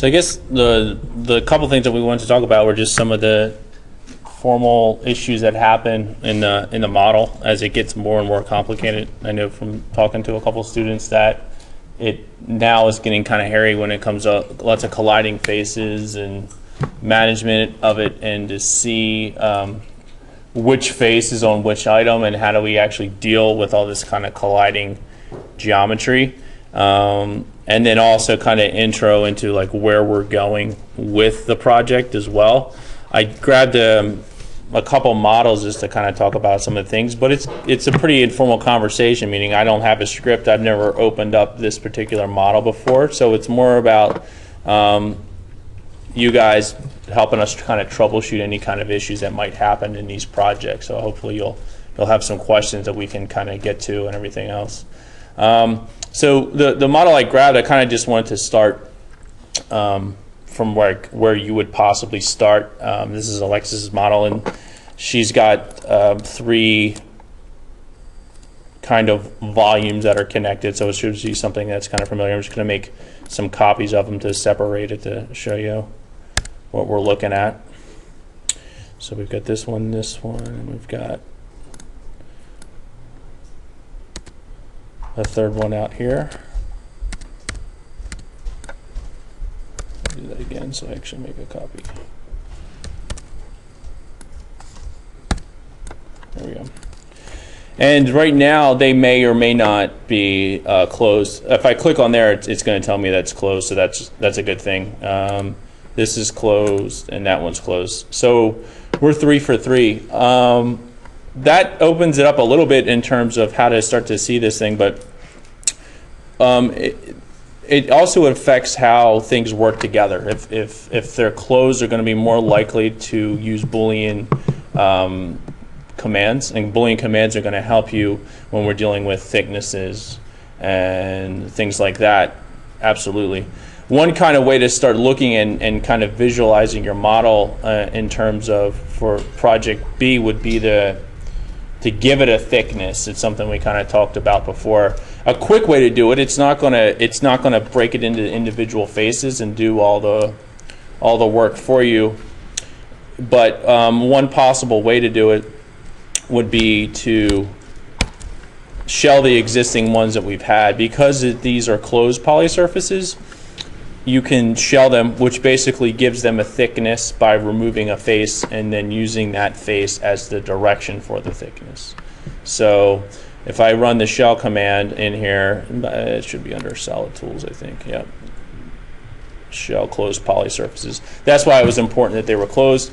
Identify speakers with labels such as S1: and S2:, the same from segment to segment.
S1: So I guess the couple things that we wanted to talk about were just some of the formal issues that happen in the model as it gets more and more complicated. I know from talking to a couple students that it now is getting kind of hairy when it comes up lots of colliding faces and management of it, and to see which face is on which item and how do we actually deal with all this kind of colliding geometry. And then also kind of intro into like where we're going with the project as well. I grabbed a couple models just to kind of talk about some of the things, but it's a pretty informal conversation, meaning I don't have a script. I've never opened up this particular model before, so it's more about you guys helping us kind of troubleshoot any kind of issues that might happen in these projects. So hopefully you'll have some questions that we can kind of get to and everything else. So the model I grabbed, I kind of just wanted to start from where you would possibly start. This is Alexis's model, and she's got 3 kind of volumes that are connected, so it should be something that's kind of familiar. I'm just going to make some copies of them to separate it to show you what we're looking at. So we've got this one, and we've got a third one out here. I'll do that again so I actually make a copy. There we go. And right now they may or may not be closed. If I click on there, it's going to tell me that's closed, so that's a good thing. This is closed and that one's closed. So we're 3 for 3. That opens it up a little bit in terms of how to start to see this thing, but it also affects how things work together. If they're closed, they're going to be more likely to use Boolean commands, and Boolean commands are going to help you when we're dealing with thicknesses and things like that. Absolutely. One kind of way to start looking and kind of visualizing your model in terms of for project B would be to give it a thickness. It's something we kind of talked about before. A quick way to do it, it's not gonna break it into individual faces and do all the work for you. But one possible way to do it would be to shell the existing ones that we've had. Because these are closed polysurfaces, you can shell them, which basically gives them a thickness by removing a face and then using that face as the direction for the thickness. So if I run the shell command in here, it should be under solid tools, I think. Yep. Shell closed polysurfaces. That's why it was important that they were closed.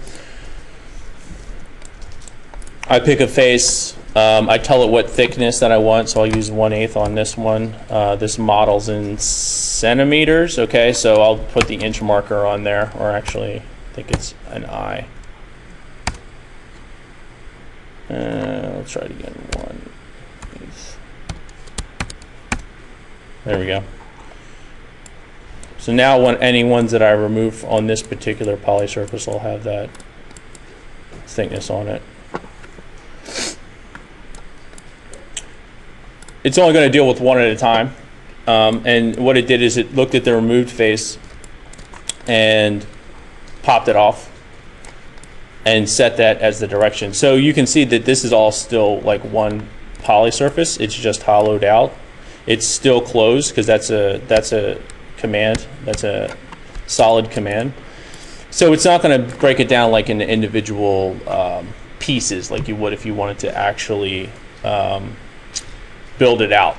S1: I pick a face. I tell it what thickness that I want, so I'll use 1/8 on this one. This model's in centimeters, okay, so I'll put the inch marker on there, or actually, I think it's an I. Let's try it again. 1/8. There we go. So now any ones that I remove on this particular polysurface will have that thickness on it. It's only going to deal with one at a time, and what it did is it looked at the removed face and popped it off and set that as the direction. So you can see that this is all still like one polysurface. It's just hollowed out. It's still closed because that's a command. That's a solid command. So it's not going to break it down like into individual pieces like you would if you wanted to actually build it out.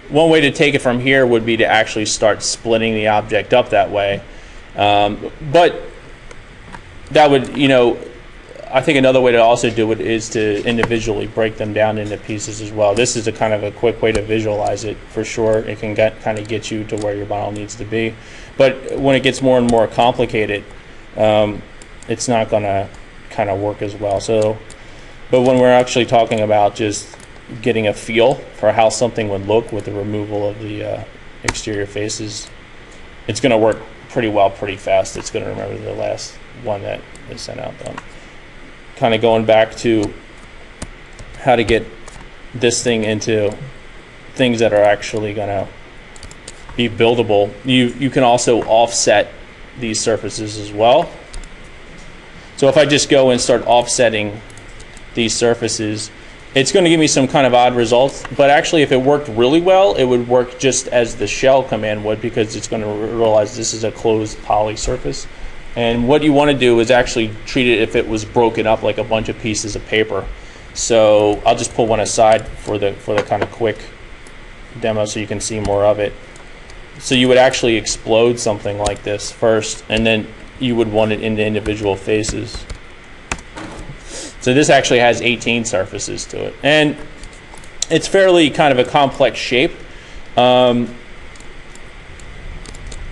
S1: One way to take it from here would be to actually start splitting the object up that way. But that would, I think another way to also do it is to individually break them down into pieces as well. This is a kind of a quick way to visualize it for sure. It can kind of get you to where your model needs to be. But when it gets more and more complicated, it's not going to kind of work as well. So, but when we're actually talking about just getting a feel for how something would look with the removal of the exterior faces, it's going to work pretty well, pretty fast. It's going to remember the last one that is sent out. Kind of going back to how to get this thing into things that are actually going to be buildable. You can also offset these surfaces as well. So if I just go and start offsetting these surfaces, it's going to give me some kind of odd results, but actually if it worked really well, it would work just as the shell command would, because it's going to realize this is a closed poly surface. And what you want to do is actually treat it if it was broken up like a bunch of pieces of paper. So I'll just pull one aside for the kind of quick demo so you can see more of it. So you would actually explode something like this first, and then you would want it into individual faces. So this actually has 18 surfaces to it, and it's fairly kind of a complex shape. But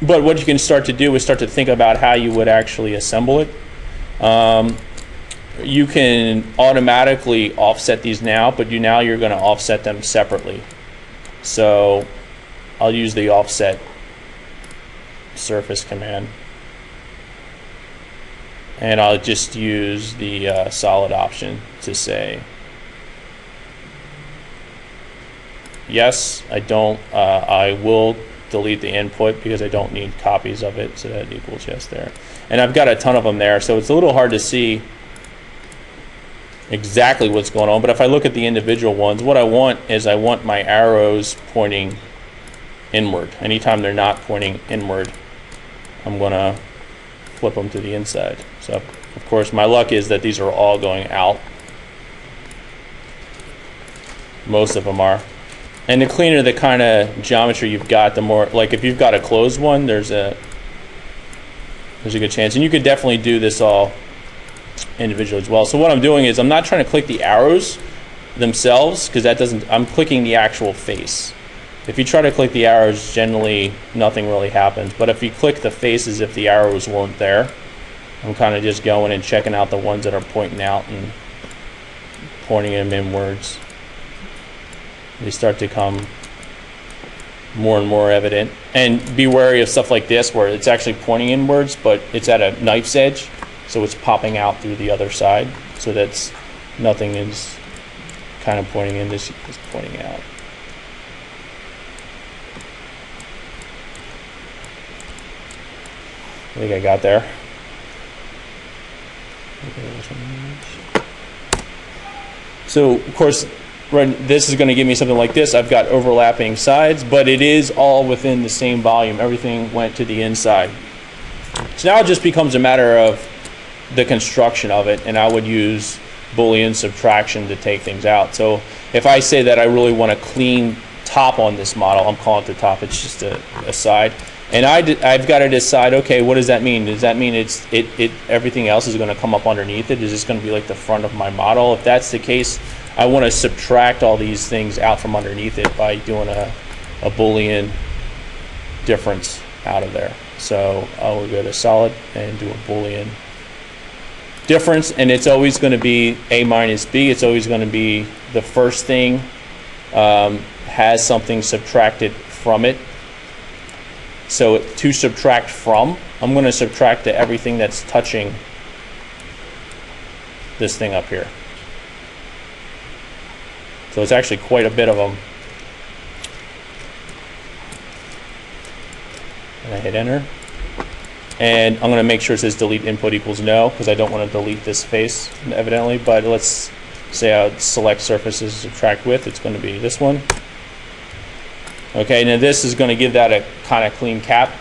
S1: what you can start to do is start to think about how you would actually assemble it. You can automatically offset these now, but now you're going to offset them separately. So I'll use the offset surface command, and I'll just use the solid option to say yes, I will delete the input because I don't need copies of it, so that equals yes there. And I've got a ton of them there, so it's a little hard to see exactly what's going on. But if I look at the individual ones, what I want is I want my arrows pointing inward. Anytime they're not pointing inward, I'm going to flip them to the inside. So of course my luck is that these are all going out. Most of them are. And the cleaner the kind of geometry you've got, the more, like if you've got a closed one, there's a good chance. And you could definitely do this all individually as well. So what I'm doing is I'm not trying to click the arrows themselves, because that doesn't, I'm clicking the actual face. If you try to click the arrows, generally nothing really happens. But if you click the faces, if the arrows weren't there, I'm kind of just going and checking out the ones that are pointing out and pointing them inwards. They start to come more and more evident. And be wary of stuff like this where it's actually pointing inwards, but it's at a knife's edge, so it's popping out through the other side, so that's nothing is kind of pointing in, this is pointing out. I think I got there. So of course, right, this is going to give me something like this. I've got overlapping sides, but it is all within the same volume. Everything went to the inside. So now it just becomes a matter of the construction of it, and I would use Boolean subtraction to take things out. So if I say that I really want a clean top on this model, I'm calling it the top, it's just a side. And I've got to decide, okay, what does that mean? Does that mean everything else is going to come up underneath it? Is this going to be like the front of my model? If that's the case, I want to subtract all these things out from underneath it by doing a Boolean difference out of there. So I will go to solid and do a Boolean difference, and it's always going to be A minus B. It's always going to be the first thing has something subtracted from it. So to subtract from, I'm going to subtract to everything that's touching this thing up here. So it's actually quite a bit of them. And I hit enter. And I'm going to make sure it says delete input equals no, because I don't want to delete this face, evidently. But let's say I select surfaces, subtract width. It's going to be this one. Okay, now this is going to give that a kind of clean cap.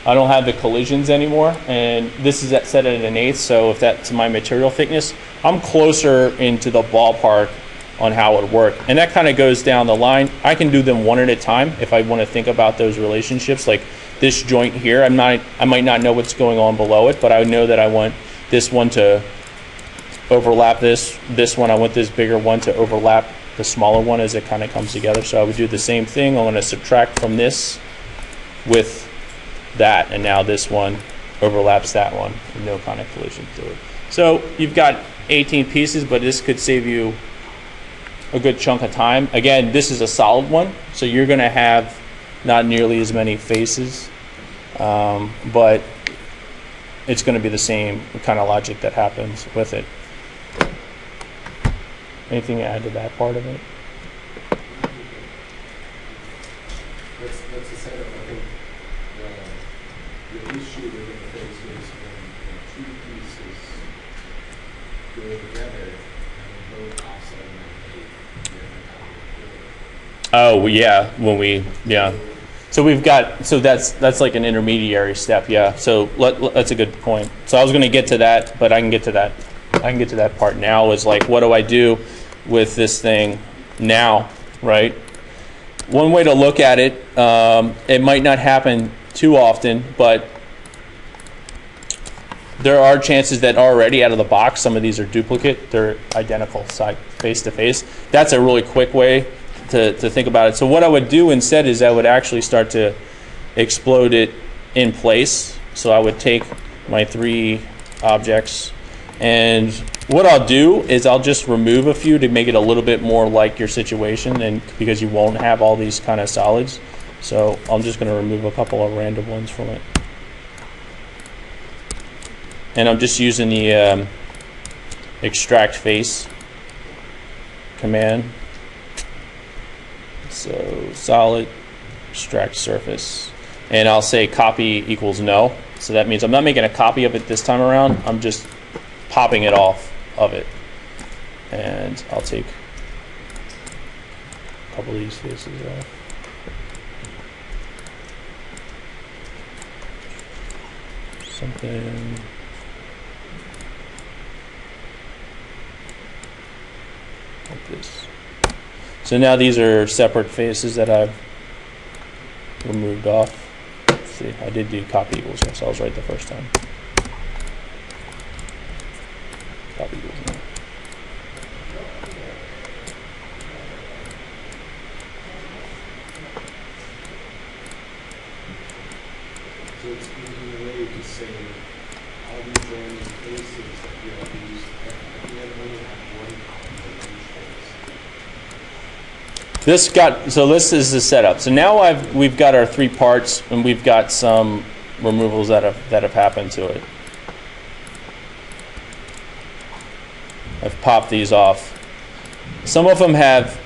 S1: I don't have the collisions anymore, and this is set at 1/8, so if that's my material thickness, I'm closer into the ballpark on how it would work. And that kind of goes down the line. I can do them one at a time if I want to think about those relationships. Like this joint here, I might not know what's going on below it, but I know that I want this one to overlap this one. I want this bigger one to overlap the smaller one as it kind of comes together. So I would do the same thing. I'm going to subtract from this with that, and now this one overlaps that one with no kind of collision to it. So you've got 18 pieces, but this could save you a good chunk of time. Again, this is a solid one, so you're going to have not nearly as many faces, but it's going to be the same kind of logic that happens with it. Anything to add to that part of it?
S2: That's the setup. I think the issue we're going to face is when two pieces go together and both offset
S1: Oh yeah, when we So we've got that's like an intermediary step, yeah. So that's a good point. So I was going to get to that, but I can get to that. I can get to that part now. Is like, what do I do with this thing now, right? One way to look at it, it might not happen too often, but there are chances that already out of the box, some of these are duplicate. They're identical side face to face. That's a really quick way to think about it. So what I would do instead is I would actually start to explode it in place. So I would take my three objects, and what I'll do is I'll just remove a few to make it a little bit more like your situation, and because you won't have all these kind of solids. So I'm just going to remove a couple of random ones from it. And I'm just using the extract face command. So solid, extract surface. And I'll say copy equals no. So that means I'm not making a copy of it this time around. I'm just popping it off of it. And I'll take a couple of these faces off. Something. Like this. So now these are separate faces that I've removed off. Let's see, I did do copy equals yes, I was right the first time. Copy equals no.
S2: So it's in a way you could say all these random faces that you have used, at the end only have one copy of each face.
S1: So this is the setup. So now we've got our three parts, and we've got some removals that have happened to it. I've popped these off. Some of them have,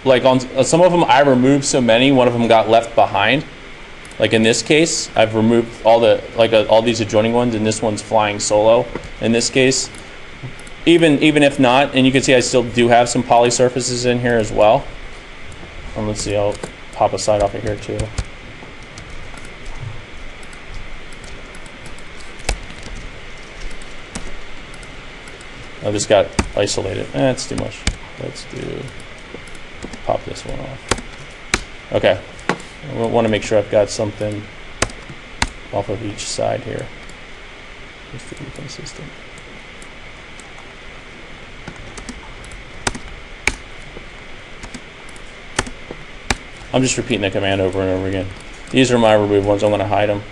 S1: like on some of them I removed so many, one of them got left behind. Like in this case, I've removed all the all these adjoining ones, and this one's flying solo. In this case, even if not, and you can see I still do have some poly surfaces in here as well. And let's see, I'll pop a side off of here too. I just got isolated. That's too much. Let's pop this one off. Okay. I want to make sure I've got something off of each side here, just to be consistent. I'm just repeating the command over and over again. These are my removed ones. I'm going to hide them.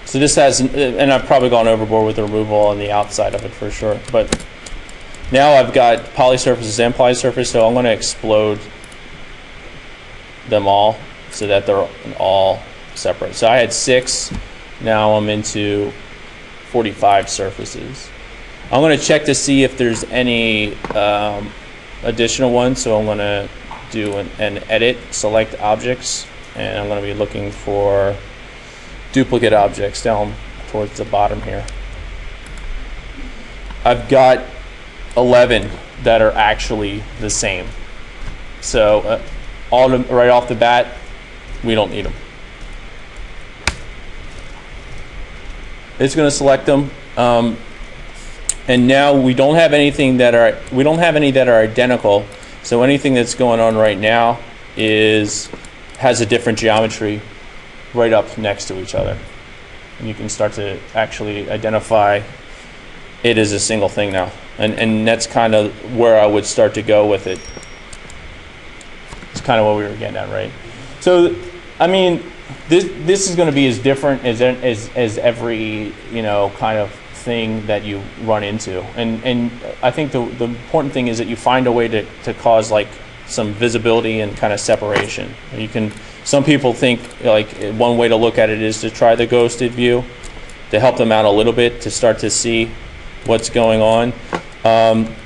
S1: So this has, and I've probably gone overboard with the removal on the outside of it for sure, but now I've got poly surfaces and poly surface, so I'm going to explode them all so that they're all separate. So I had 6, now I'm into 45 surfaces. I'm going to check to see if there's any additional ones, so I'm going to do an edit, select objects, and I'm going to be looking for duplicate objects down towards the bottom here. I've got 11 that are actually the same. So all of them right off the bat, we don't need them. It's going to select them, and now we don't have anything that are any that are identical. So anything that's going on right now has a different geometry right up next to each other, and you can start to actually identify it as a single thing now. And that's kind of where I would start to go with it. It's kind of what we were getting at, right? So, I mean, this is going to be as different as every, you know, kind of thing that you run into. And I think the important thing is that you find a way to cause like some visibility and kind of separation. You can. Some people think like one way to look at it is to try the ghosted view to help them out a little bit to start to see what's going on.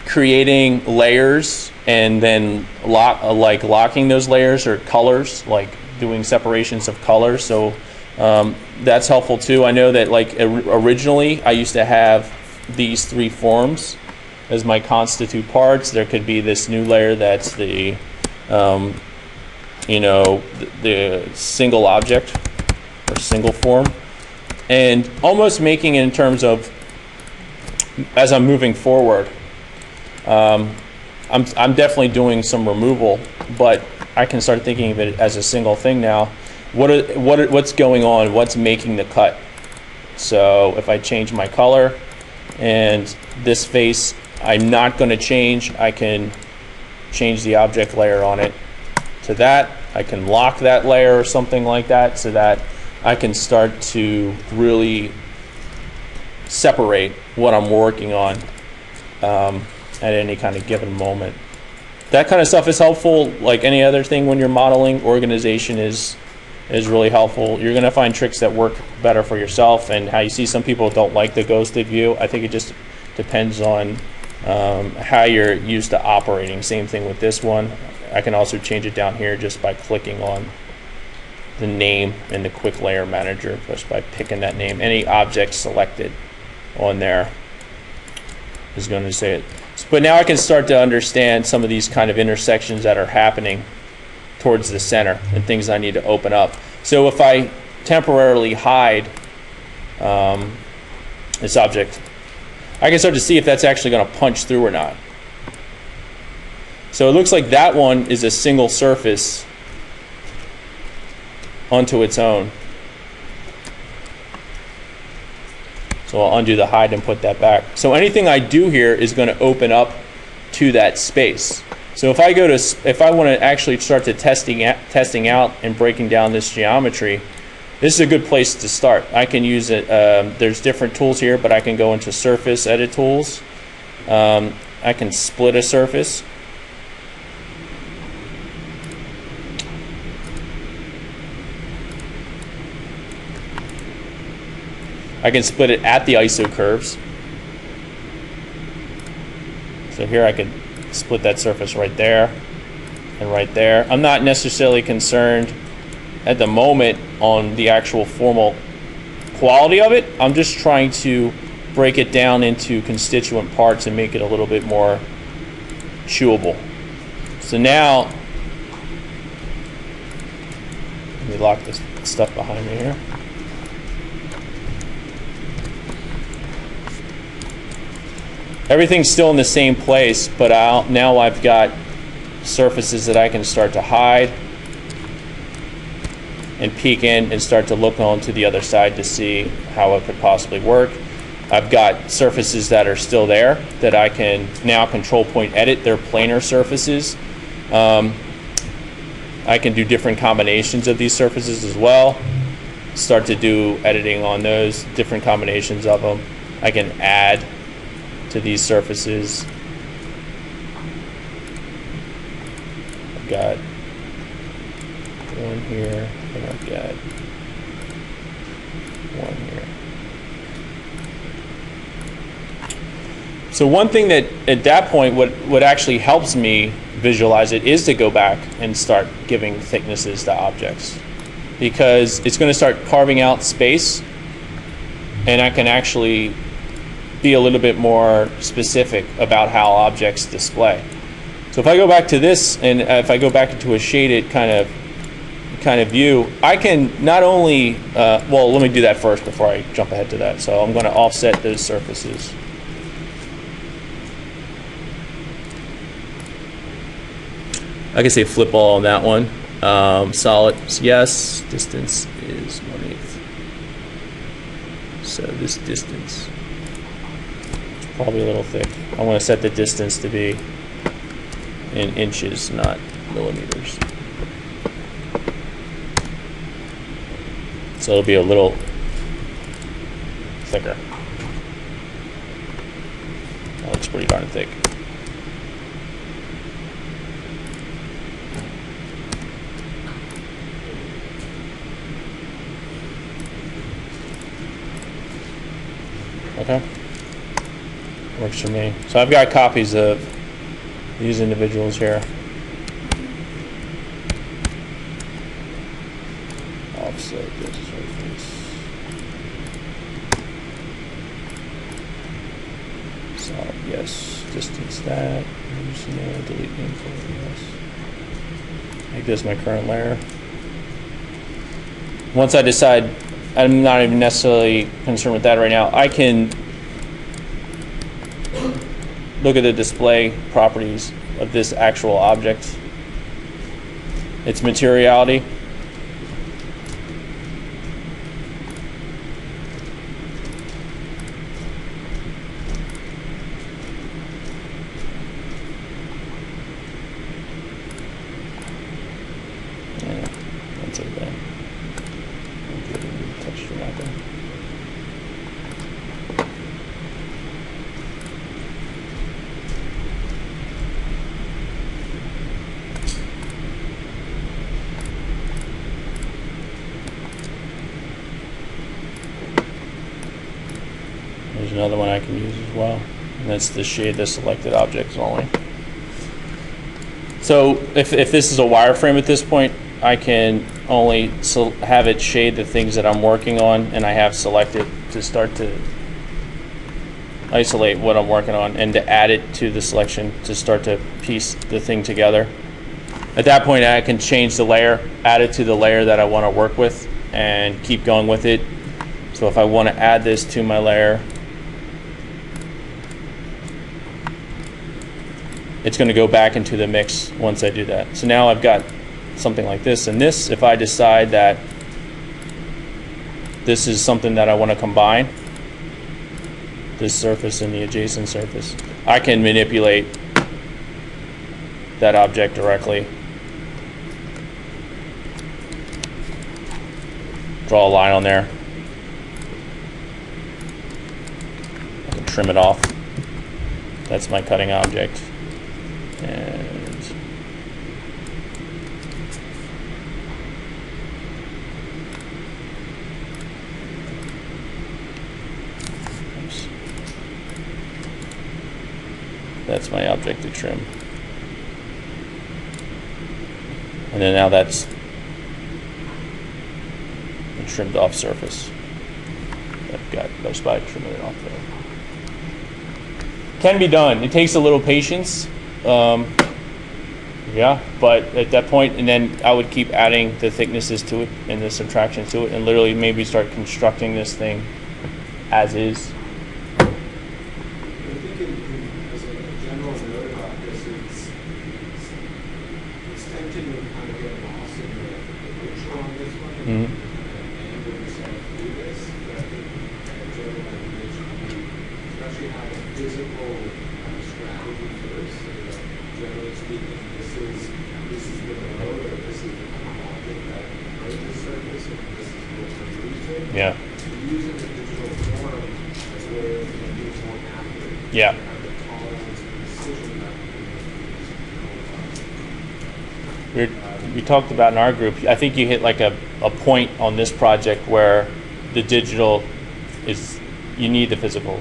S1: Creating layers and then locking those layers or colors, like doing separations of colors. So that's helpful too. I know that like originally I used to have these three forms as my constitute parts. There could be this new layer that's the the single object or single form, and almost making it in terms of as I'm moving forward. I'm definitely doing some removal, but I can start thinking of it as a single thing now. What's going on? What's making the cut? So if I change my color and this face, I'm not going to change. I can change the object layer on it to that. I can lock that layer or something like that so that I can start to really separate what I'm working on at any kind of given moment. That kind of stuff is helpful. Like any other thing when you're modeling, organization is really helpful. You're going to find tricks that work better for yourself, and how you see some people don't like the ghosted view. I think it just depends on how you're used to operating. Same thing with this one. I can also change it down here just by clicking on the name in the quick layer manager, just by picking that name. Any object selected on there is going to say it. But now I can start to understand some of these kind of intersections that are happening towards the center and things I need to open up. So if I temporarily hide this object, I can start to see if that's actually going to punch through or not. So it looks like that one is a single surface onto its own. So I'll undo the hide and put that back. So anything I do here is going to open up to that space. So if I want to actually start to testing out and breaking down this geometry, this is a good place to start. I can use it. There's different tools here, but I can go into surface edit tools. I can split a surface. I can split it at the ISO curves. So here I could split that surface right there and right there. I'm not necessarily concerned at the moment on the actual formal quality of it. I'm just trying to break it down into constituent parts and make it a little bit more chewable. So now, let me lock this stuff behind me here. Everything's still in the same place, but now I've got surfaces that I can start to hide and peek in and start to look on to the other side to see how it could possibly work. I've got surfaces that are still there that I can now control point edit. They're planar surfaces. I can do different combinations of these surfaces as well. Start to do editing on those, different combinations of them. I can add to these surfaces. I've got one here, and I've got one here. So one thing that at that point what actually helps me visualize it is to go back and start giving thicknesses to objects, because it's going to start carving out space, and I can actually be a little bit more specific about how objects display. So if I go back to this, and if I go back into a shaded kind of view, I can not only well, let me do that first before I jump ahead to that. So I'm going to offset those surfaces. I can say flip all on that one. Solid, yes. Distance is 1/8. So this distance, probably a little thick. I want to set the distance to be in inches, not millimeters. So it'll be a little thicker. That looks pretty darn thick. Okay. Works for me. So I've got copies of these individuals here. Offset this surface. Solid, yes. Distance that. Delete info, yes. Make this my current layer. Once I decide, I'm not even necessarily concerned with that right now, I can look at the display properties of this actual object, its materiality. Yeah, that's okay. Texture mapping. There's another one I can use as well, and that's the shade the selected objects only. So if this is a wireframe at this point, I can only have it shade the things that I'm working on, and I have selected to start to isolate what I'm working on and to add it to the selection to start to piece the thing together. At that point, I can change the layer, add it to the layer that I want to work with, and keep going with it. So if I want to add this to my layer, it's going to go back into the mix once I do that. So now I've got something like this, and this, if I decide that this is something that I want to combine, this surface and the adjacent surface, I can manipulate that object directly. Draw a line on there. I can trim it off. That's my cutting object. And oops. That's my object to trim. And then now that's a trimmed off surface. I've got just by trimming it off there. Can be done. It takes a little patience. Yeah, but at that point, and then I would keep adding the thicknesses to it and the subtractions to it, and literally maybe start constructing this thing as is.
S2: I think as a general note about this, it's tempting to kind of get lost in the picture on this one and angle yourself through this. But I think a general recommendation would be especially have a physical kind of strategy first. Generally speaking, this is the mode, or this is the kind of object that knows the surface, and this is what we're using.
S1: Yeah.
S2: So using the digital form as a way of being more accurate.
S1: Yeah.
S2: Have the tolerance and precision that
S1: We talked about in our group, I think you hit like a point on this project where the digital is, you need the physical.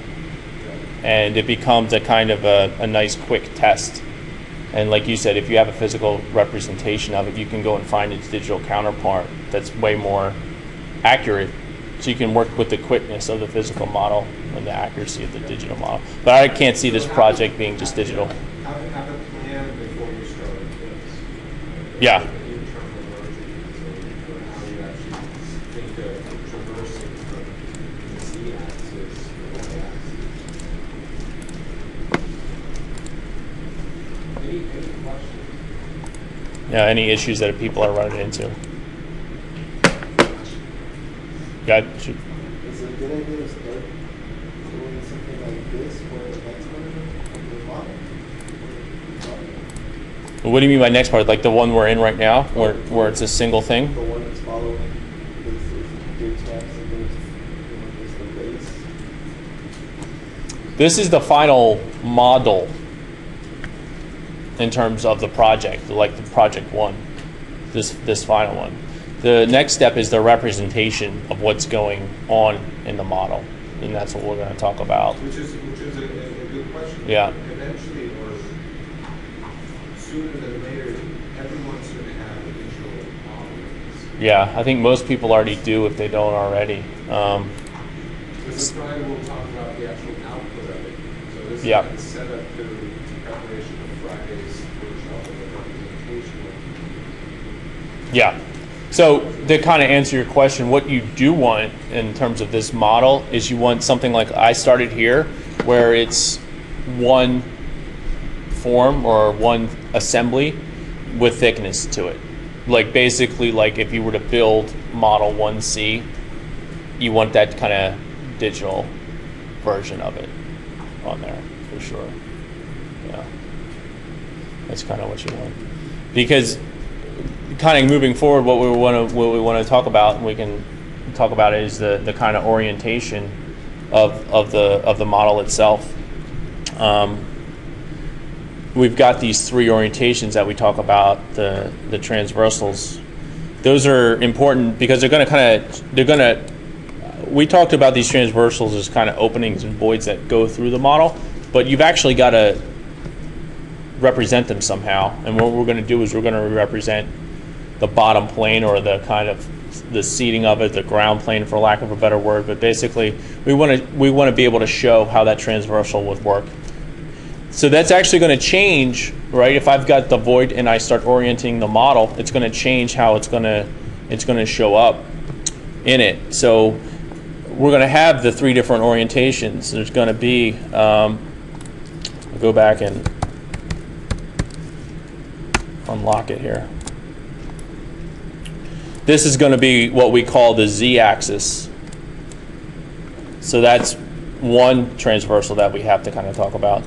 S1: And it becomes a kind of a nice quick test. And like you said, if you have a physical representation of it, you can go and find its digital counterpart that's way more accurate. So you can work with the quickness of the physical model and the accuracy of the digital model. But I can't see this project being just digital.
S2: have a plan before you start this.
S1: Yeah.
S2: Internal version, so how you actually think of traversing from the Z-axis to the Y-axis. Any questions?
S1: Yeah, any issues that people are running into. Yeah,
S3: Is it a good idea to start doing something like this for the next one of the model?
S1: what do you mean by next part? Like the one we're in right now, where it's a single thing?
S3: The one that's following there's steps and there's the base.
S1: This is the final model in terms of the project, like the project one, this final one. The next step is the representation of what's going on in the model, and that's what we're going to talk about.
S2: Which is a good question.
S1: Yeah.
S2: Eventually, or going to have initial offerings.
S1: Yeah, I think most people already do if they don't already.
S2: Because Friday we'll talk about the actual output of it. So this
S1: Yeah.
S2: is kind of set up the preparation of Friday's workshop and the representation.
S1: Yeah. So to kind of answer your question, what you do want in terms of this model is you want something like I started here, where it's one form or one assembly with thickness to it. Like basically, like if you were to build model 1C, you want that kind of digital version of it on there for sure. Yeah, that's kind of what you want. Because kind of moving forward, what we want to talk about, and we can talk about it, is the kind of orientation of the model itself. We've got these three orientations that we talk about, the transversals. Those are important because we talked about these transversals as kind of openings and voids that go through the model, but you've actually got to represent them somehow. And what we're going to do is we're going to represent the bottom plane, or the kind of the seating of it, the ground plane, for lack of a better word. But basically, we want to be able to show how that transversal would work. So that's actually going to change, right? If I've got the void and I start orienting the model, it's going to change how it's going to show up in it. So we're going to have the three different orientations. There's going to be, I'll go back and unlock it here. This is going to be what we call the z-axis. So that's one transversal that we have to kind of talk about.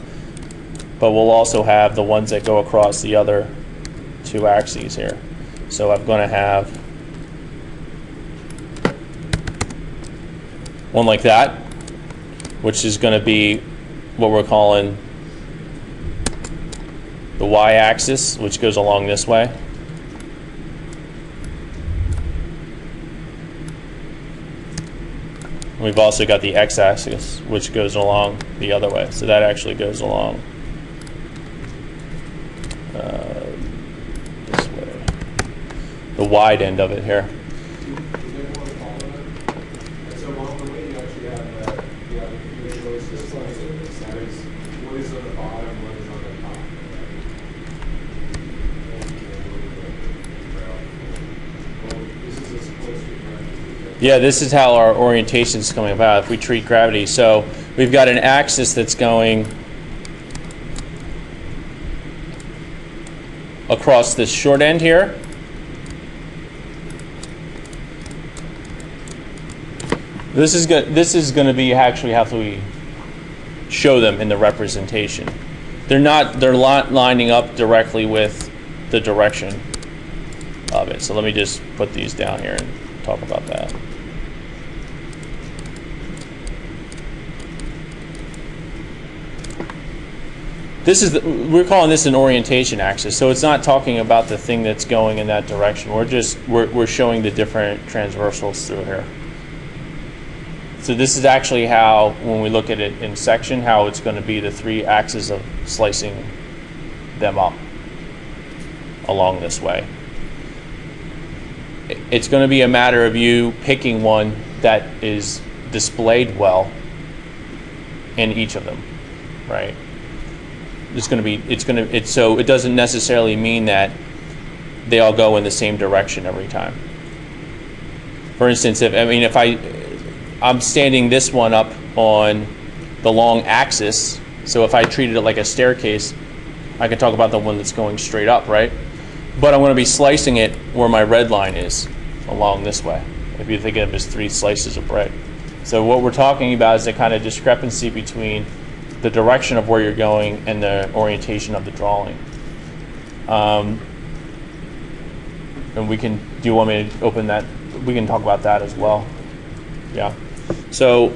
S1: But we'll also have the ones that go across the other two axes here. So I'm going to have one like that, which is going to be what we're calling the y-axis, which goes along this way. We've also got the x-axis, which goes along the other way. So that actually goes along this way, the wide end of it here.
S2: So along the way, you actually have your choices. That is, what is on the bottom, what is on the top. Well, this is as close to gravity.
S1: Yeah, this is how our orientation is coming about if we treat gravity. So we've got an axis that's going across this short end here. This is going to be actually how we show them in the representation. They're lining up directly with the direction of it. So let me just put these down here and talk about that. We're calling this an orientation axis, so it's not talking about the thing that's going in that direction. We're showing the different transversals through here. So this is actually how, when we look at it in section, how it's going to be the three axes of slicing them up along this way. It's going to be a matter of you picking one that is displayed well in each of them, right? So it doesn't necessarily mean that they all go in the same direction every time. For instance, if I'm standing this one up on the long axis, so if I treated it like a staircase, I can talk about the one that's going straight up, right? But I'm going to be slicing it where my red line is, along this way, if you think of it as three slices of bread. So what we're talking about is the kind of discrepancy between the direction of where you're going and the orientation of the drawing. And do you want me to open that? We can talk about that as well. Yeah. So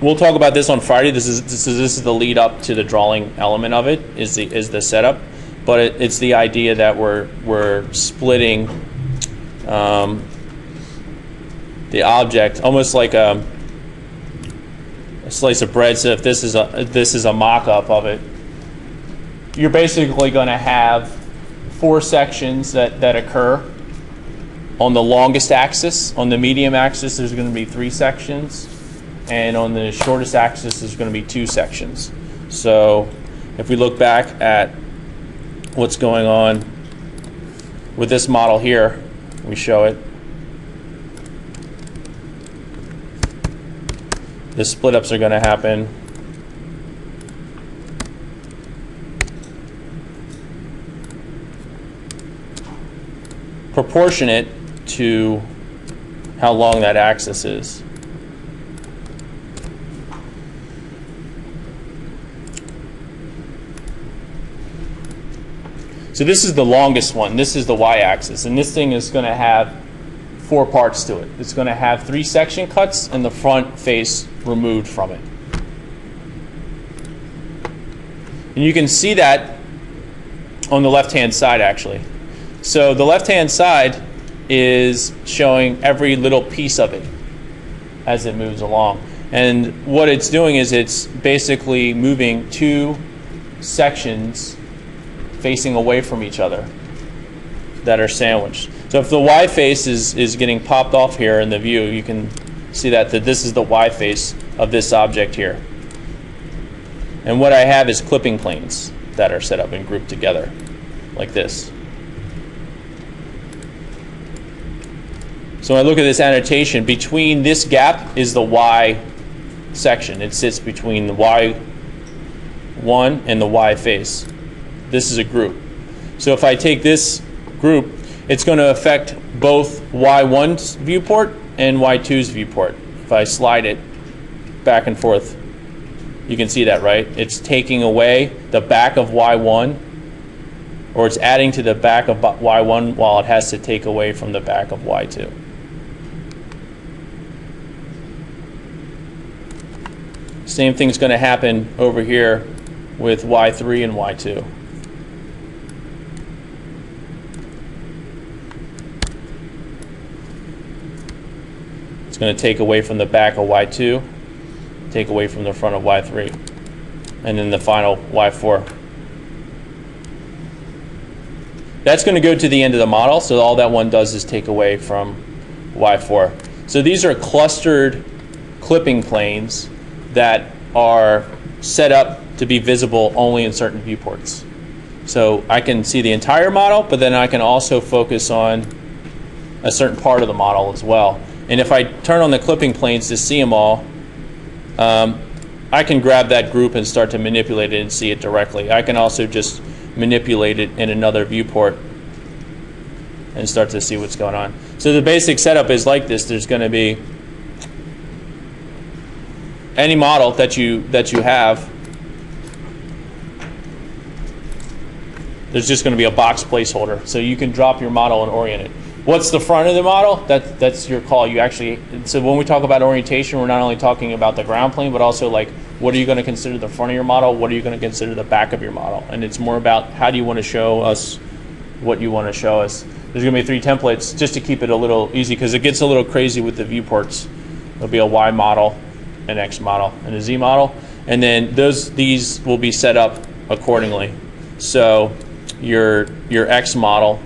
S1: we'll talk about this on Friday. This is the lead up to the drawing element of it, is the setup. But it's the idea that we're splitting the object almost like a slice of bread. So if this is a mock-up of it, you're basically going to have 4 sections that occur. On the longest axis, on the medium axis, there's going to be 3 sections, and on the shortest axis, there's going to be 2 sections. So if we look back at what's going on with this model here, we show it. The split ups are going to happen proportionate to how long that axis is. So this is the longest one. This is the y-axis, and this thing is going to have 4 parts to it. It's going to have 3 section cuts and the front face removed from it. And you can see that on the left-hand side, actually. So the left-hand side is showing every little piece of it as it moves along. And what it's doing is it's basically moving 2 sections facing away from each other that are sandwiched. So if the Y face is getting popped off here in the view, you can see that this is the Y face of this object here. And what I have is clipping planes that are set up and grouped together like this. So when I look at this annotation, between this gap is the Y section. It sits between the Y1 and the Y face. This is a group. So if I take this group, it's going to affect both Y1's viewport and Y2's viewport. If I slide it back and forth, you can see that, right? It's taking away the back of Y1, or it's adding to the back of Y1 while it has to take away from the back of Y2. Same thing's going to happen over here with Y3 and Y2. It's going to take away from the back of Y2, take away from the front of Y3, and then the final Y4. That's going to go to the end of the model, so all that one does is take away from Y4. So these are clustered clipping planes that are set up to be visible only in certain viewports. So I can see the entire model, but then I can also focus on a certain part of the model as well. And if I turn on the clipping planes to see them all, I can grab that group and start to manipulate it and see it directly. I can also just manipulate it in another viewport and start to see what's going on. So the basic setup is like this. There's going to be any model that you have. There's just going to be a box placeholder, so you can drop your model and orient it. What's the front of the model? That's your call. You actually, so when we talk about orientation, we're not only talking about the ground plane, but also like, what are you going to consider the front of your model? What are you going to consider the back of your model? And it's more about how do you want to show us what you want to show us. There's going to be 3 templates just to keep it a little easy, because it gets a little crazy with the viewports. There'll be a Y model, an X model, and a Z model, and then these will be set up accordingly. So your X model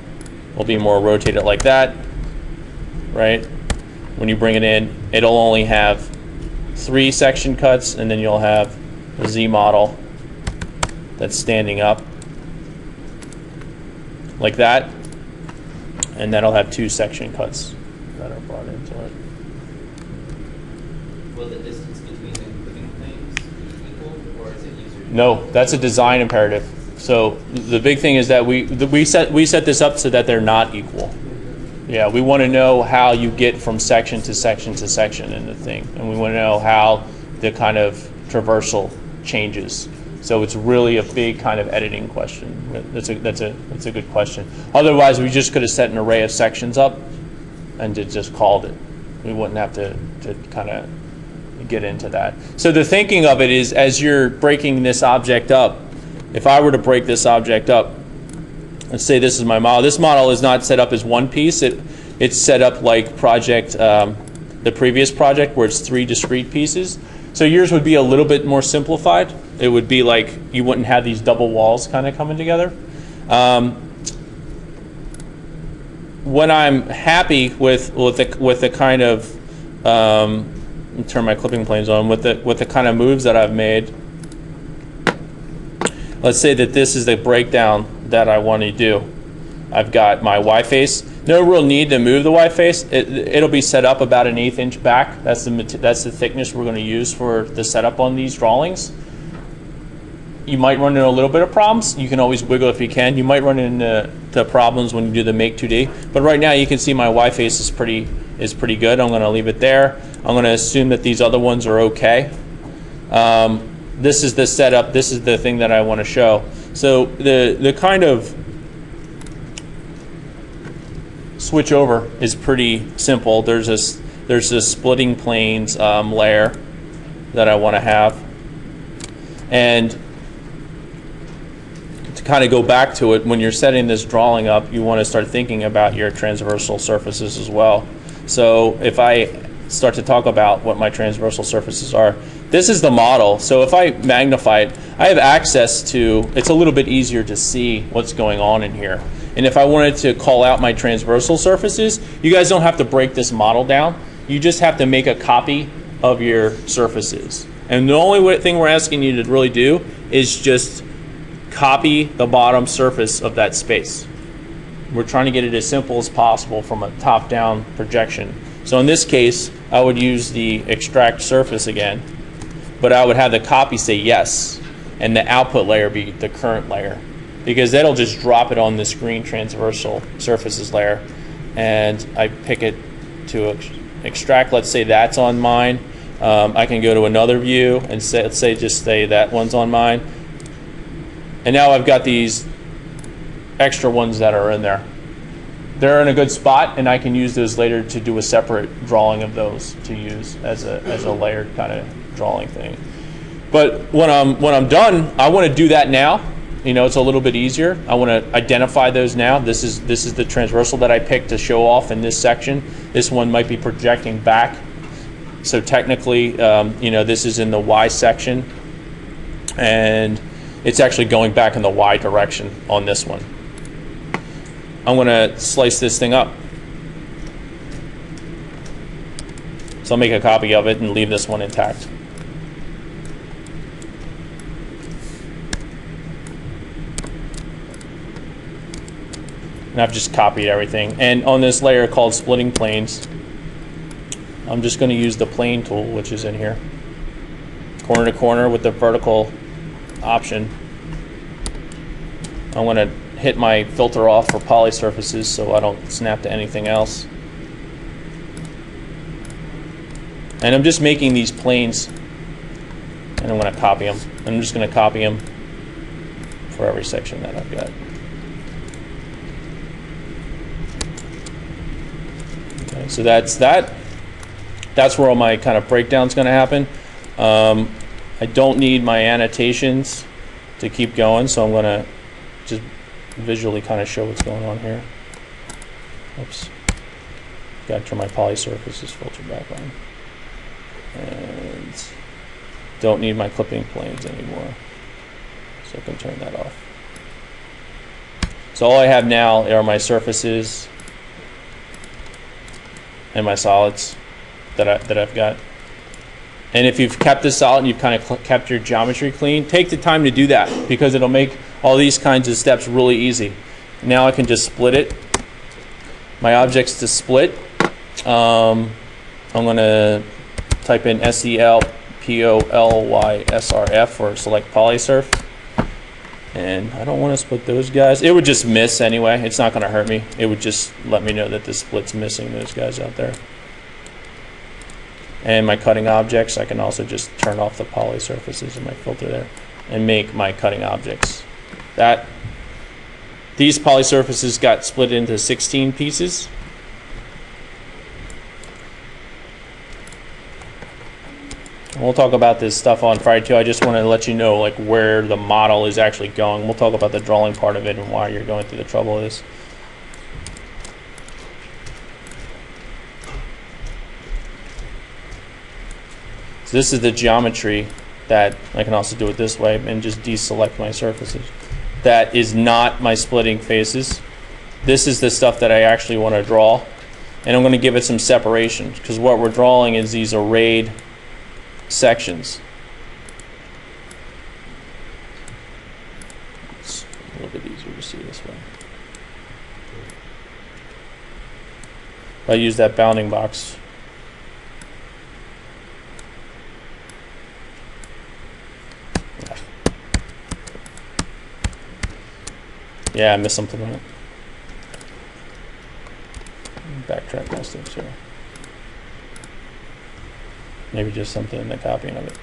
S1: will be more rotated like that, right? When you bring it in, it'll only have 3 section cuts, and then you'll have a Z model that's standing up like that, and that'll have 2 section cuts that are brought into it.
S4: Will the distance between the clipping planes be equal, or is it user?
S1: No, that's a design imperative. So the big thing is that we set this up so that they're not equal. Yeah, we want to know how you get from section to section to section in the thing, and we want to know how the kind of traversal changes. So it's really a big kind of editing question. That's a good question. Otherwise, we just could have set an array of sections up and just called it. We wouldn't have to kind of get into that. So the thinking of it is, as you're breaking this object up, if I were to break this object up, let's say this is my model. This model is not set up as one piece. It's set up like the previous project, where it's 3 discrete pieces. So yours would be a little bit more simplified. It would be like you wouldn't have these double walls kind of coming together. when I'm happy with the kind of turn my clipping planes on with the kind of moves that I've made. Let's say that this is the breakdown that I want to do. I've got my Y face. No real need to move the Y face. It'll be set up about an 1/8 inch back. That's the thickness we're going to use for the setup on these drawings. You might run into a little bit of problems. You can always wiggle if you can. You might run into problems when you do the Make 2D. But right now you can see my Y face is pretty good. I'm going to leave it there. I'm going to assume that these other ones are okay. This is the setup. This is the thing that I want to show. So the kind of switch over is pretty simple. There's this splitting planes layer that I want to have, and to kind of go back to it, when you're setting this drawing up, you want to start thinking about your transversal surfaces as well. So if I start to talk about what my transversal surfaces are, this is the model. So if I magnify it, I have access to, it's a little bit easier to see what's going on in here. And if I wanted to call out my transversal surfaces, you guys don't have to break this model down. You just have to make a copy of your surfaces. And the only thing we're asking you to really do is just copy the bottom surface of that space. We're trying to get it as simple as possible from a top-down projection. So in this case, I would use the extract surface again, but I would have the copy say yes, and the output layer be the current layer, because that'll just drop it on this green transversal surfaces layer. And I pick it to extract. Let's say that's on mine. I can go to another view and let's say just say that one's on mine. And now I've got these extra ones that are in there. They're in a good spot, and I can use those later to do a separate drawing of those to use as a layered kind of drawing thing. But when I'm done, I want to do that now. You know, it's a little bit easier. I want to identify those now. This is the transversal that I picked to show off in this section. This one might be projecting back. So technically, you know, this is in the Y section, and it's actually going back in the Y direction on this one. I'm going to slice this thing up. So I'll make a copy of it and leave this one intact. And I've just copied everything. And on this layer called splitting planes, I'm just going to use the plane tool, which is in here. Corner to corner with the vertical option. I'm going to hit my filter off for poly surfaces so I don't snap to anything else. And I'm just making these planes, and I'm going to copy them. I'm just going to copy them for every section that I've got. Okay, so that's that. That's where all my kind of breakdown's going to happen. I don't need my annotations to keep going, so I'm going to just visually kind of show what's going on here. Oops. Got to turn my poly surfaces filter back on. And don't need my clipping planes anymore, so I can turn that off. So all I have now are my surfaces and my solids that I've got. And if you've kept this solid and you've kind of kept your geometry clean, take the time to do that, because it'll make all these kinds of steps really easy. Now I can just split it. My object's to split. I'm going to type in SELPOLYSRF for select polysurf. And I don't want to split those guys. It would just miss anyway. It's not going to hurt me. It would just let me know that the split's missing those guys out there. And my cutting objects, I can also just turn off the poly surfaces in my filter there and make my cutting objects. These poly surfaces got split into 16 pieces. We'll talk about this stuff on Friday too. I just want to let you know like where the model is actually going. We'll talk about the drawing part of it and why you're going through the trouble of this. So this is the geometry that I can also do it this way and just deselect my surfaces. That is not my splitting faces. This is the stuff that I actually want to draw, and I'm going to give it some separation, because what we're drawing is these arrayed sections. It's a little bit easier to see this way. If I use that bounding box. Yeah, I missed something on it. Backtrack my steps here. Maybe just something in the copying of it.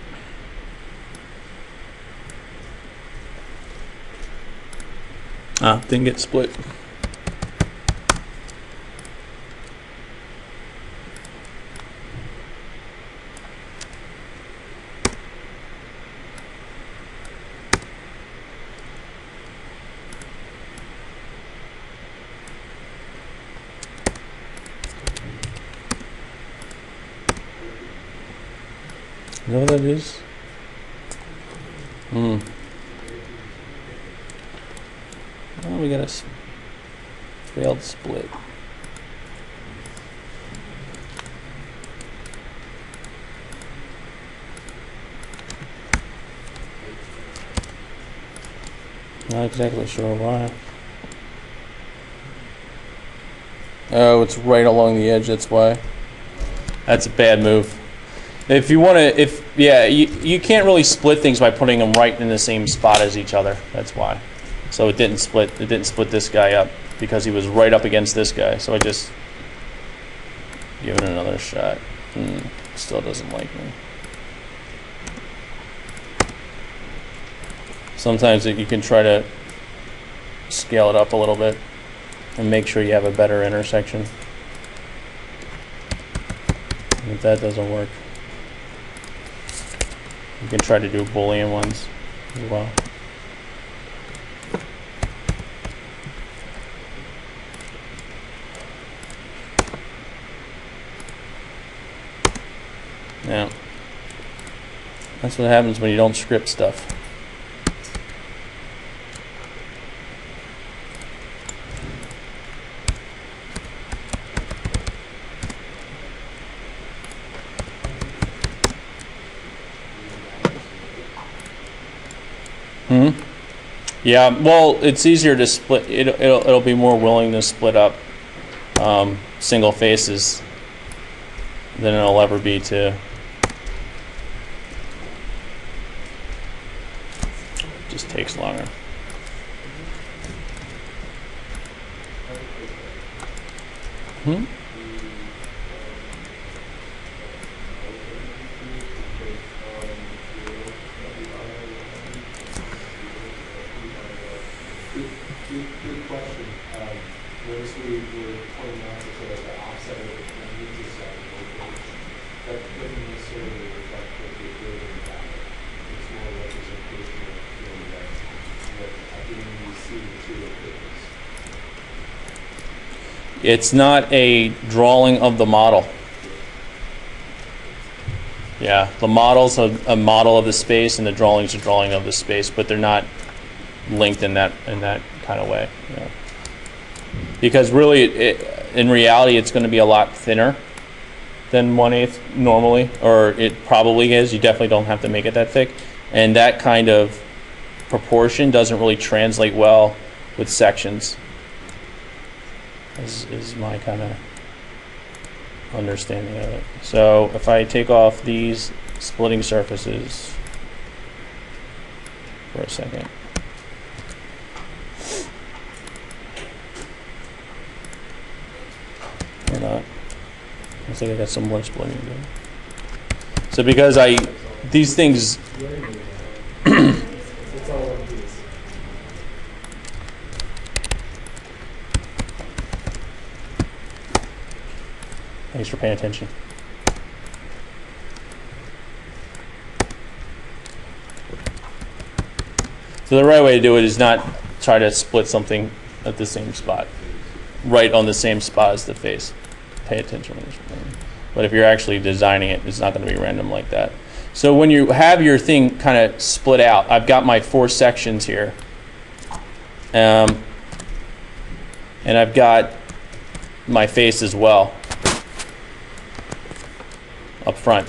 S1: Ah, didn't get split. You know what that is? Oh, we got a failed split. Not exactly sure why. Oh, it's right along the edge, that's why. That's a bad move. If you want to, you can't really split things by putting them right in the same spot as each other. That's why. So it didn't split. It didn't split this guy up because he was right up against this guy. So I just give it another shot. Still doesn't like me. Sometimes you can try to scale it up a little bit and make sure you have a better intersection. And if that doesn't work, you can try to do Boolean ones as well. Yeah, that's what happens when you don't script stuff. Yeah, well, it's easier to split. It'll be more willing to split up single faces than it'll ever be to. It just takes longer.
S2: Good question. Notice we were pointing out that the offset of the planes is at a location. That doesn't necessarily reflect what you're doing in the back. It's more representation of what at the end you see material thickness.
S1: It's not a drawing of the model. Yeah, the model's a model of the space, and the drawing's a drawing of the space, but they're not linked in that kind of way. Yeah. Because really, in reality, it's going to be a lot thinner than 1/8 normally, or it probably is. You definitely don't have to make it that thick, and that kind of proportion doesn't really translate well with sections. Is my kind of understanding of it. So if I take off these splitting surfaces for a second. Or not. Looks like I got some more splitting to do. So because these things
S2: It's all like this.
S1: Thanks for paying attention. So the right way to do it is not try to split something at the same spot, right on the same spot as the face. Pay attention when you're splitting. But if you're actually designing it, it's not going to be random like that. So when you have your thing kind of split out, I've got my 4 sections here. And and I've got my face as well up front.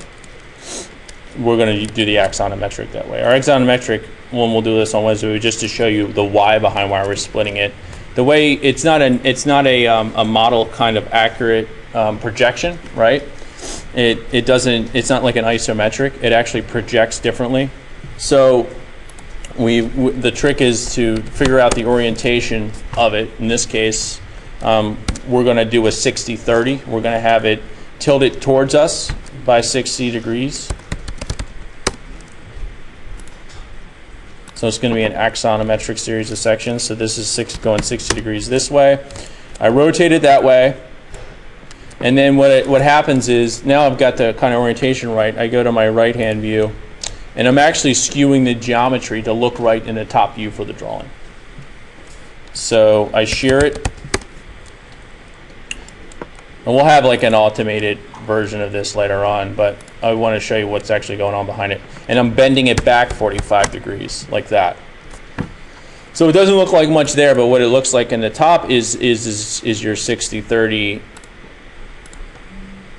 S1: We're going to do the axonometric that way. Our axonometric, when we'll do this on Wednesday, just to show you the why behind why we're splitting it. The way it's not a model kind of accurate projection, right? It doesn't. It's not like an isometric. It actually projects differently. So the trick is to figure out the orientation of it. In this case, we're going to do a 60-30. We're going to have it tilt it towards us by 60 degrees. So it's going to be an axonometric series of sections. So this is going 60 degrees this way. I rotate it that way. And then what happens is, now I've got the kind of orientation right. I go to my right-hand view, and I'm actually skewing the geometry to look right in the top view for the drawing. So I shear it. And we'll have like an automated version of this later on, but I want to show you what's actually going on behind it. And I'm bending it back 45 degrees, like that. So it doesn't look like much there, but what it looks like in the top is your 60-30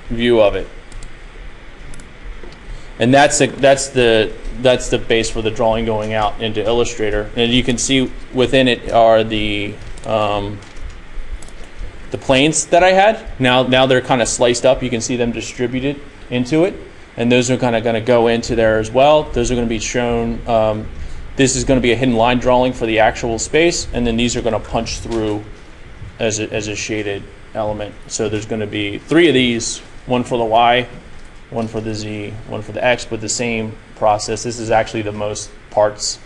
S1: view of it. And that's the base for the drawing going out into Illustrator. And you can see within it are the planes that I had. Now they're kind of sliced up. You can see them distributed into it. And those are kind of going to go into there as well. Those are going to be shown. This is going to be a hidden line drawing for the actual space. And then these are going to punch through as a shaded element. So there's going to be 3 of these, one for the Y, one for the Z, one for the X, with the same process. This is actually the most parts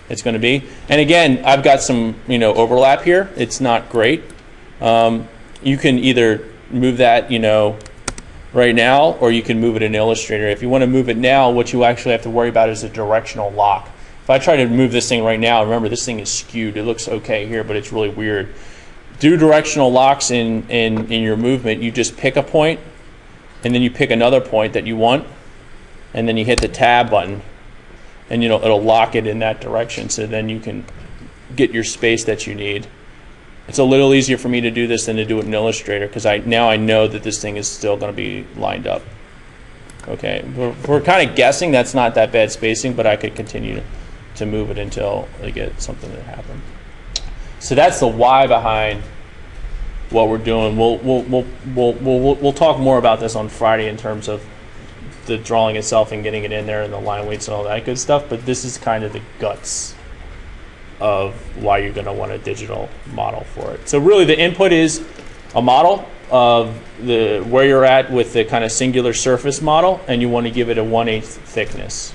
S1: it's going to be. And again, I've got some overlap here. It's not great. You can either move that right now, or you can move it in Illustrator. If you want to move it now, what you actually have to worry about is a directional lock. If I try to move this thing right now, remember this thing is skewed. It looks okay here, but it's really weird. Do directional locks in your movement. You just pick a point, and then you pick another point that you want, and then you hit the tab button, and it'll lock it in that direction. So then you can get your space that you need. It's a little easier for me to do this than to do it in Illustrator, because now I know that this thing is still going to be lined up. Okay, we're kind of guessing that's not that bad spacing, but I could continue to move it until I get something to happen. So that's the why behind what we're doing. We'll talk more about this on Friday in terms of the drawing itself and getting it in there and the line weights and all that good stuff. But this is kind of the guts of why you're going to want a digital model for it. So really the input is a model of where you're at with the kind of singular surface model, and you want to give it a 1/8 thickness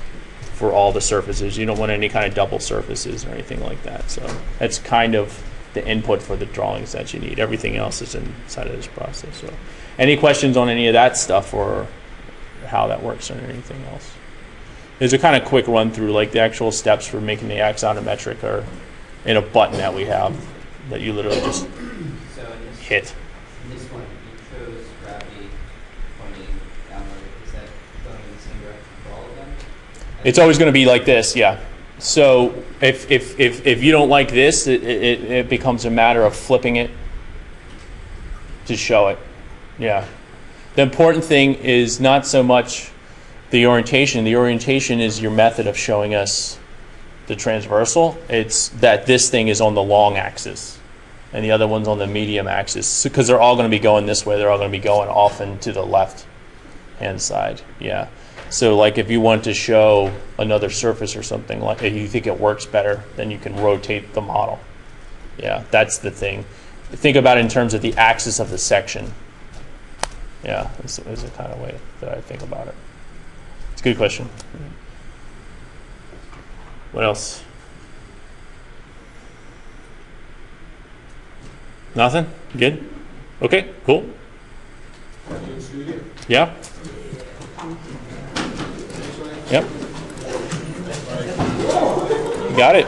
S1: for all the surfaces. You don't want any kind of double surfaces or anything like that. So that's kind of the input for the drawings that you need. Everything else is inside of this process. So any questions on any of that stuff or how that works or anything else? There's a kind of quick run through, like the actual steps for making the axonometric are in a button that we have that you literally just hit.
S4: In this one, you chose gravity pointing downward. Is that going in the same direction for all of them?
S1: It's always going to be like this, yeah. So if you don't like this, it becomes a matter of flipping it to show it. Yeah. The important thing is not so much the orientation. The orientation is your method of showing us the transversal. It's that this thing is on the long axis and the other one's on the medium axis, because they're all going to be going this way. They're all going to be going often to the left hand side. Yeah. So like if you want to show another surface or something, like if you think it works better, then you can rotate the model. Yeah, that's the thing. Think about it in terms of the axis of the section. Yeah, is a kind of way that I think about it. It's a good question. What else? Nothing? Good? Okay, cool. Yeah? Yep. Got it.